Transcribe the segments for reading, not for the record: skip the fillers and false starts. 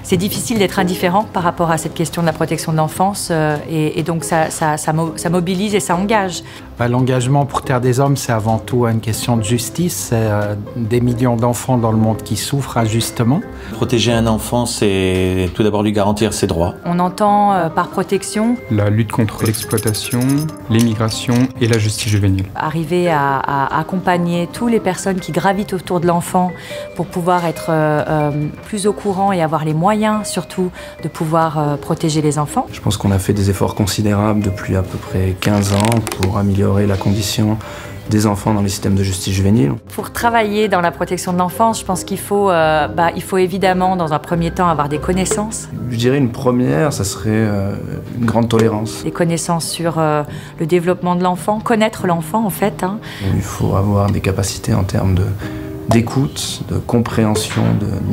c'est difficile d'être indifférent par rapport à cette question de la protection de l'enfance et donc ça mobilise et ça engage. L'engagement pour Terre des Hommes, c'est avant tout une question de justice. C'est des millions d'enfants dans le monde qui souffrent injustement. Protéger un enfant, c'est tout d'abord lui garantir ses droits. On entend par protection la lutte contre l'exploitation, l'immigration et la justice juvénile. Arriver à accompagner toutes les personnes qui gravitent autour de l'enfant pour pouvoir être plus au courant et avoir les moyens surtout de pouvoir protéger les enfants. Je pense qu'on a fait des efforts considérables depuis à peu près 15 ans pour améliorer la condition des enfants dans les systèmes de justice juvénile. Pour travailler dans la protection de l'enfance, je pense qu'il faut, évidemment, dans un premier temps, avoir des connaissances. Je dirais une première, ça serait une grande tolérance. Des connaissances sur le développement de l'enfant, connaître l'enfant en fait. Il faut avoir des capacités en termes d'écoute, de compréhension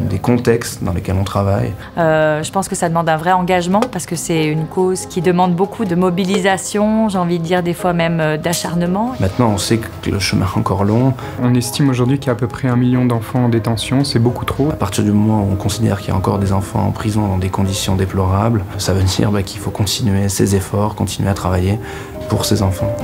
des contextes dans lesquels on travaille. Je pense que ça demande un vrai engagement parce que c'est une cause qui demande beaucoup de mobilisation, j'ai envie de dire des fois même d'acharnement. Maintenant, on sait que le chemin est encore long. On estime aujourd'hui qu'il y a à peu près 1 million d'enfants en détention, c'est beaucoup trop. À partir du moment où on considère qu'il y a encore des enfants en prison dans des conditions déplorables, ça veut dire qu'il faut continuer ses efforts, continuer à travailler pour ces enfants.